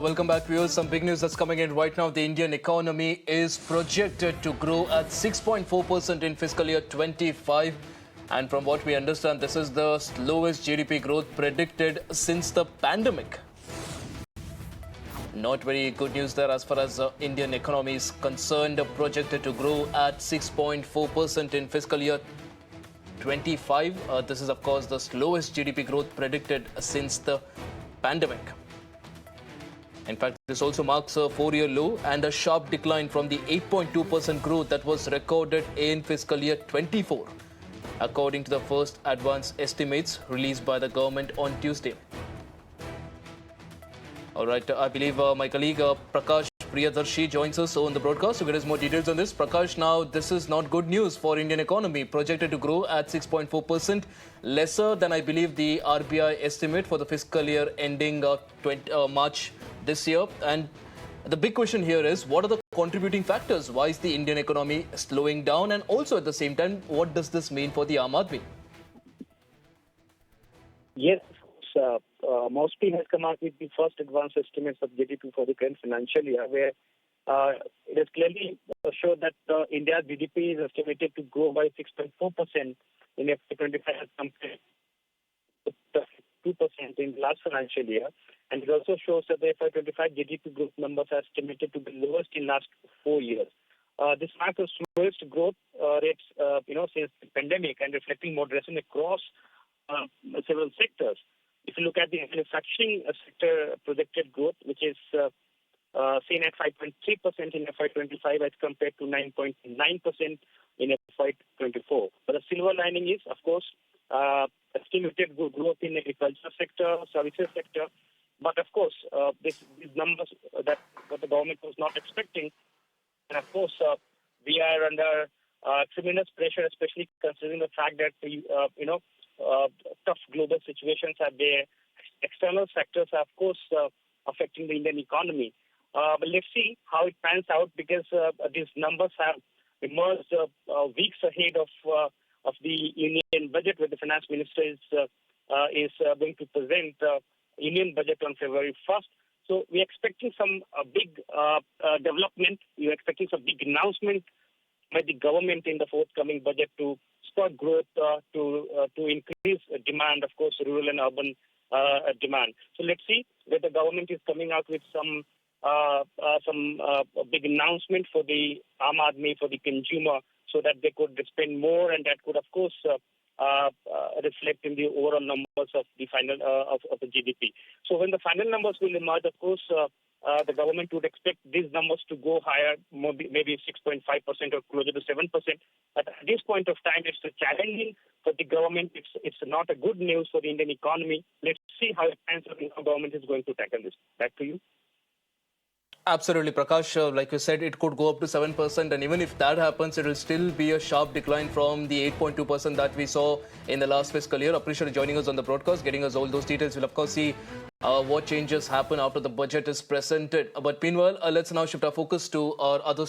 Welcome back, viewers. Some big news that's coming in right now. The Indian economy is projected to grow at 6.4% in fiscal year 25. And from what we understand, this is the slowest GDP growth predicted since the pandemic. Not very good news there as far as the Indian economy is concerned. Projected to grow at 6.4% in fiscal year 25. This is, of course, the slowest GDP growth predicted since the pandemic. In fact, this also marks a four-year low and a sharp decline from the 8.2% growth that was recorded in fiscal year 24, according to the first advance estimates released by the government on Tuesday. All right, I believe my colleague Prakash Priyadarshi joins us on the broadcast to get us more details on this. Prakash, now this is not good news for Indian economy, projected to grow at 6.4%, lesser than I believe the RBI estimate for the fiscal year ending March this year. And the big question here is, what are the contributing factors? Why is the Indian economy slowing down? And also at the same time, what does this mean for the Aam Aadmi? Yes, Mostly has come out with the first advance estimates of GDP for the current financial year, where it has clearly showed that India's GDP is estimated to grow by 6.4% in FY25 as compared to 2% in the last financial year. And it also shows that the FY25 GDP growth numbers are estimated to be lowest in the last 4 years. This marks the slowest growth rates, since the pandemic, and reflecting moderation across several sectors. If you look at the manufacturing sector projected growth, which is seen at 5.3% in FY25 as compared to 9.9% in FY24. But the silver lining is, of course, estimated good growth in the agriculture sector, services sector. But of course, these numbers that what the government was not expecting. And of course, we are under tremendous pressure, especially considering the fact that tough global situations are there. External factors are, of course, affecting the Indian economy. But let's see how it pans out, because these numbers have emerged weeks ahead of the Union budget, where the finance minister is going to present Union budget on February 1st. So we're expecting some big development. We're expecting some big announcement by the government in the forthcoming budget to spur growth, to increase demand, of course, rural and urban demand. So let's see whether the government is coming out with some big announcement for the Aam Aadmi, for the consumer, so that they could spend more, and that could, of course, reflect in the overall numbers of the final of the GDP. So when the final numbers will emerge, of course, the government would expect these numbers to go higher, maybe 6.5% or closer to 7%. But at this point of time, it's challenging for the government. It's not a good news for the Indian economy. Let's see how it pans out and how government is going to tackle this. Back to you. Absolutely, Prakash. Like you said, it could go up to 7%. And even if that happens, it will still be a sharp decline from the 8.2% that we saw in the last fiscal year. Appreciate you joining us on the broadcast, getting us all those details. We'll, of course, see what changes happen after the budget is presented. But meanwhile, let's now shift our focus to our other